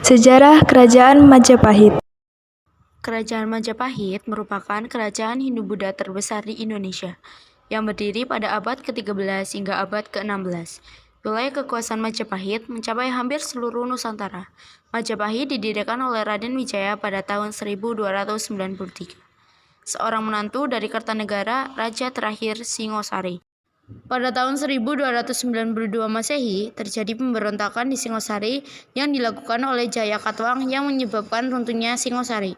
Sejarah Kerajaan Majapahit. Kerajaan Majapahit merupakan kerajaan Hindu-Buddha terbesar di Indonesia, yang berdiri pada abad ke-13 hingga abad ke-16. Wilayah kekuasaan Majapahit mencapai hampir seluruh Nusantara. Majapahit didirikan oleh Raden Wijaya pada tahun 1293. Seorang menantu dari Kertanegara, Raja terakhir Singosari. Pada tahun 1292 Masehi, terjadi pemberontakan di Singosari yang dilakukan oleh Jayakatwang yang menyebabkan runtuhnya Singosari.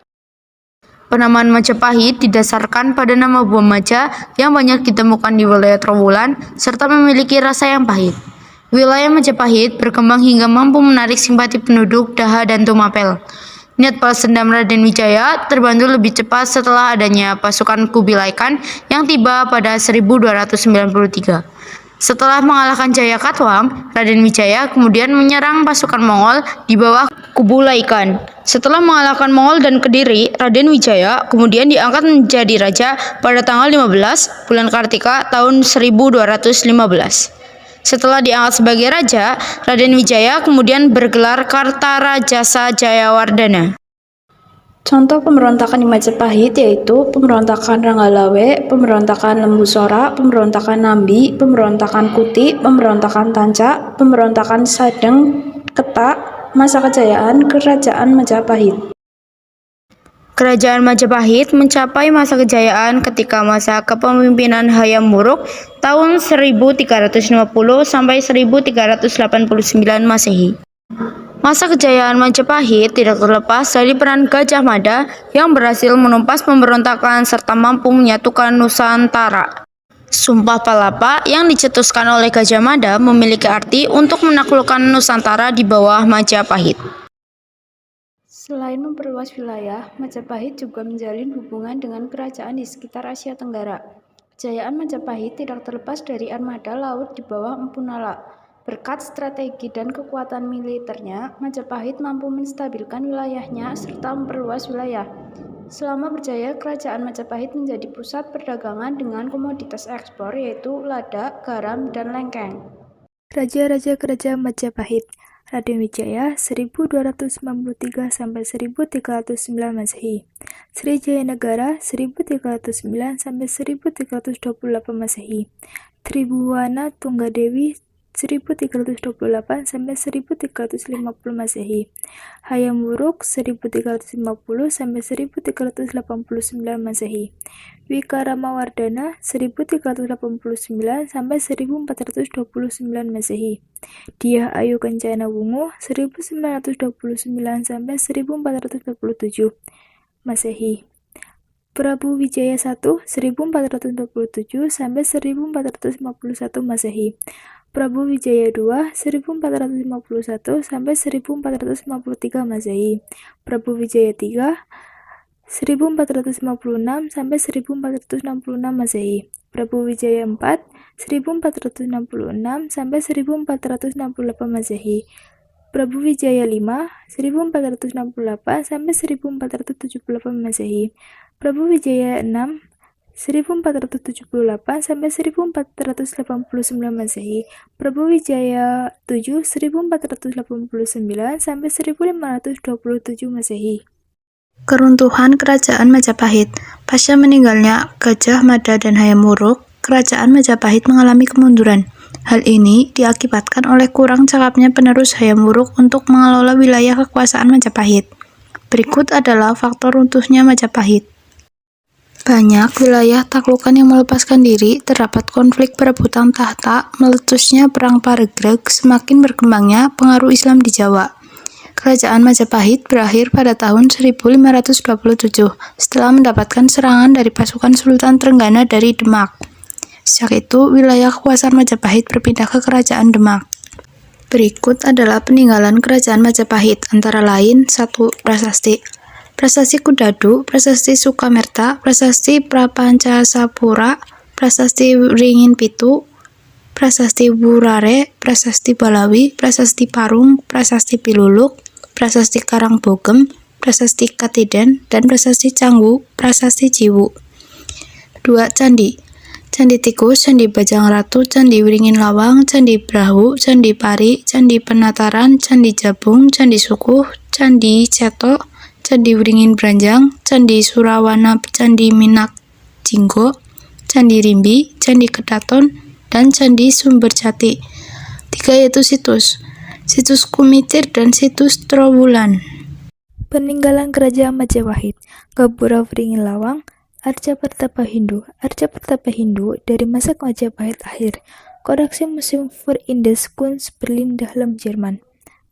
Penamaan Majapahit didasarkan pada nama buah maja yang banyak ditemukan di wilayah Trowulan serta memiliki rasa yang pahit. Wilayah Majapahit berkembang hingga mampu menarik simpati penduduk Daha dan Tumapel. Niat balas dendam Raden Wijaya terbantu lebih cepat setelah adanya pasukan Kubilai Khan yang tiba pada 1293. Setelah mengalahkan Jayakatwang, Raden Wijaya kemudian menyerang pasukan Mongol di bawah Kubilai Khan. Setelah mengalahkan Mongol dan Kediri, Raden Wijaya kemudian diangkat menjadi raja pada tanggal 15 bulan Kartika tahun 1215. Setelah diangkat sebagai raja, Raden Wijaya kemudian bergelar Kartarajasa Jayawardhana. Contoh pemberontakan di Majapahit yaitu pemberontakan Ranggalawe, pemberontakan Lembusora, pemberontakan Nambi, pemberontakan Kuti, pemberontakan Tanca, pemberontakan Sadeng Ketak, masa kejayaan Kerajaan Majapahit. Kerajaan Majapahit mencapai masa kejayaan ketika masa kepemimpinan Hayam Wuruk tahun 1350 sampai 1389 Masehi. Masa kejayaan Majapahit tidak terlepas dari peran Gajah Mada yang berhasil menumpas pemberontakan serta mampu menyatukan Nusantara. Sumpah Palapa yang dicetuskan oleh Gajah Mada memiliki arti untuk menaklukkan Nusantara di bawah Majapahit. Selain memperluas wilayah, Majapahit juga menjalin hubungan dengan kerajaan di sekitar Asia Tenggara. Kejayaan Majapahit tidak terlepas dari armada laut di bawah Empu Nala. Berkat strategi dan kekuatan militernya, Majapahit mampu menstabilkan wilayahnya serta memperluas wilayah. Selama berjaya, kerajaan Majapahit menjadi pusat perdagangan dengan komoditas ekspor yaitu lada, garam, dan lengkeng. Raja-raja kerajaan Majapahit. Raden Wijaya 1293 sampai 1309 Masehi. Sri Jayanagara 1309 sampai 1328 Masehi. Tribhuwana Tunggadewi 1328 sampai 1350 Masehi. Hayam Wuruk 1350 sampai 1389 Masehi. Wikaramawardhana 1389 sampai 1429 Masehi. Dyah Ayu Kencana Wungu 1929 sampai 1427 Masehi. Prabu Wijaya I 1427 sampai 1451 Masehi. Prabu Wijaya II 1451 sampai 1453 Masehi. Prabu Wijaya III 1456 sampai 1466 Masehi. Prabu Wijaya IV 1466 sampai 1468 Masehi. Prabu Wijaya V 1468 sampai 1478 Masehi. Prabu Wijaya VI 1478 sampai 1489 Masehi. Prabu Wijaya VII 1489 sampai 1527 Masehi. Keruntuhan Kerajaan Majapahit. Pasca meninggalnya Gajah Mada dan Hayam Wuruk, Kerajaan Majapahit mengalami kemunduran. Hal ini diakibatkan oleh kurang cakapnya penerus Hayam Wuruk untuk mengelola wilayah kekuasaan Majapahit. Berikut adalah faktor runtuhnya Majapahit. Banyak wilayah taklukan yang melepaskan diri, terdapat konflik perebutan tahta, meletusnya Perang Paregreg, semakin berkembangnya pengaruh Islam di Jawa. Kerajaan Majapahit berakhir pada tahun 1527 setelah mendapatkan serangan dari pasukan Sultan Trenggana dari Demak. Sejak itu, wilayah kekuasaan Majapahit berpindah ke Kerajaan Demak. Berikut adalah peninggalan Kerajaan Majapahit, antara lain 1. Prasasti. Prasasti Kudadu, Prasasti Sukamerta, Prasasti Prapancasapura, Prasasti Wringin Pitu, Prasasti Burare, Prasasti Balawi, Prasasti Parung, Prasasti Piluluk, Prasasti Karangbogem, Prasasti Katiden, dan Prasasti Canggu, Prasasti Ciwu. 2. Candi. Candi Tikus, Candi Bajang Ratu, Candi Wringin Lawang, Candi Brahu, Candi Pari, Candi Penataran, Candi Jabung, Candi Sukuh, Candi Ceto, Candi Wringin Branjang, Candi Surawana, Candi Minak Jinggo, Candi Rimbi, Candi Kedaton, dan Candi Sumberjati. 3 yaitu situs Kumitir dan situs Trowulan. Peninggalan Kerajaan Majapahit, Gapura Wringin Lawang, Arca Pertapa Hindu dari masa Majapahit akhir, Koleksi Museum für Indes Kunst Berlin Dahlem Jerman.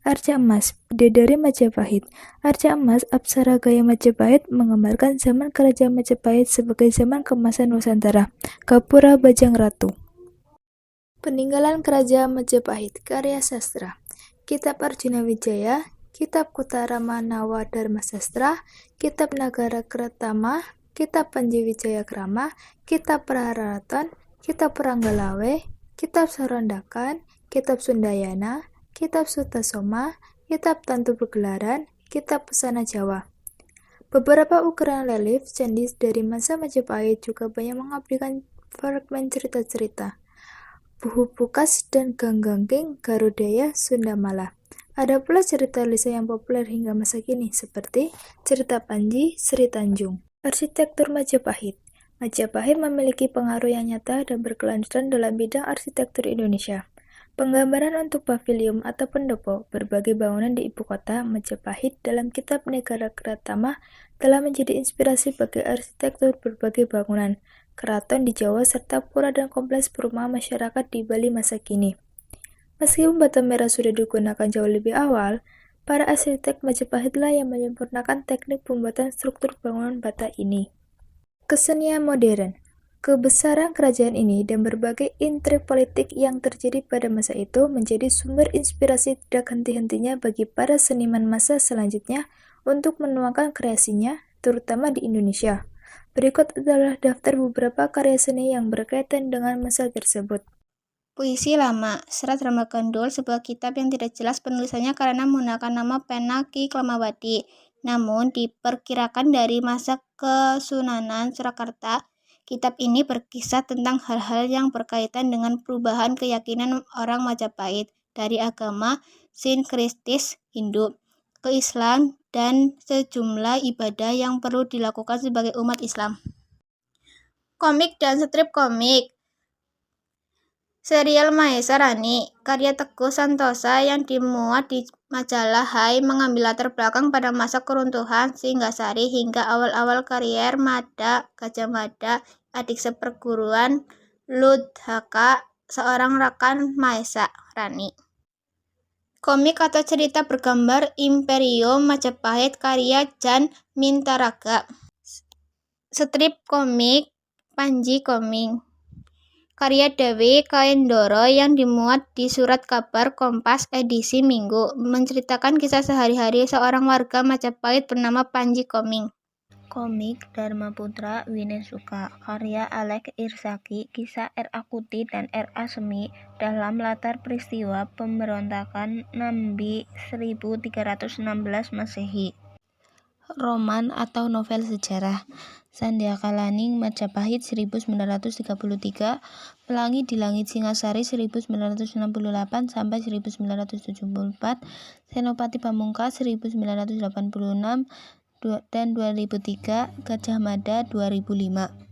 Arca Emas, Bidadari Majapahit. Arca Emas, Apsara Gaya Majapahit menggambarkan zaman Kerajaan Majapahit sebagai zaman keemasan Nusantara. Gapura Bajang Ratu. Peninggalan Kerajaan Majapahit, karya sastra. Kitab Arjuna Wijaya, Kitab Kutarama Nawa Dharma Sastra, Kitab Nagara Kretama, Kitab Panji Wijaya Krama, Kitab Praharaton, Kitab Peranggalawe, Kitab Sarondakan, Kitab Sundayana, Kitab Sutasoma, Kitab Tantu Begelaran, Kitab Pesana Jawa. Beberapa ukuran relief candi dari masa Majapahit juga banyak mengabadikan fragmen cerita-cerita. Buhu-Pukas dan Ganggangking Garudaya Sundamala. Ada pula cerita lisan yang populer hingga masa kini, seperti cerita Panji, Sri Tanjung. Arsitektur Majapahit. Majapahit memiliki pengaruh yang nyata dan berkelanjutan dalam bidang arsitektur Indonesia. Penggambaran untuk pavilion atau pendopo berbagai bangunan di ibu kota Majapahit dalam Kitab Negara Kretama telah menjadi inspirasi bagi arsitektur berbagai bangunan keraton di Jawa serta pura dan kompleks perumahan masyarakat di Bali masa kini. Meskipun bata merah sudah digunakan jauh lebih awal, para arsitek Majapahitlah yang menyempurnakan teknik pembuatan struktur bangunan bata ini. Kesenian modern. Kebesaran kerajaan ini dan berbagai intrik politik yang terjadi pada masa itu menjadi sumber inspirasi tidak henti-hentinya bagi para seniman masa selanjutnya untuk menuangkan kreasinya, terutama di Indonesia. Berikut adalah daftar beberapa karya seni yang berkaitan dengan masa tersebut. Puisi Lama, Serat Rama Kendul, sebuah kitab yang tidak jelas penulisannya karena menggunakan nama pena Ki Klamawati. Namun diperkirakan dari masa Kesunanan Surakarta. Kitab ini berkisah tentang hal-hal yang berkaitan dengan perubahan keyakinan orang Majapahit dari agama sinkretis Hindu ke Islam dan sejumlah ibadah yang perlu dilakukan sebagai umat Islam. Komik dan strip komik. Serial Mahesa Rani, karya Teguh Santosa yang dimuat di majalah Hai mengambil latar belakang pada masa keruntuhan Singgasari hingga awal-awal karier Gajah Mada, adik seperguruan Ludhaka, seorang rekan Mahesa Rani. Komik atau cerita bergambar Imperium Majapahit, karya Jan Mintaraga. Strip komik Panji Koming, karya Dewi Kaendoro yang dimuat di Surat Kabar Kompas edisi Minggu, menceritakan kisah sehari-hari seorang warga Majapahit bernama Panji Koming. Komik Dharma Putra Winesuka, karya Alek Irsaki, kisah R.A. Kuti dan R.A. Semi dalam latar peristiwa pemberontakan Nambi 1316 Masehi. Roman atau novel sejarah. Sandiaka Laning Majapahit 1933, Pelangi di Langit Singasari 1968 sampai 1974, Senopati Pamungkas 1986 dan 2003, Gajah Mada 2005.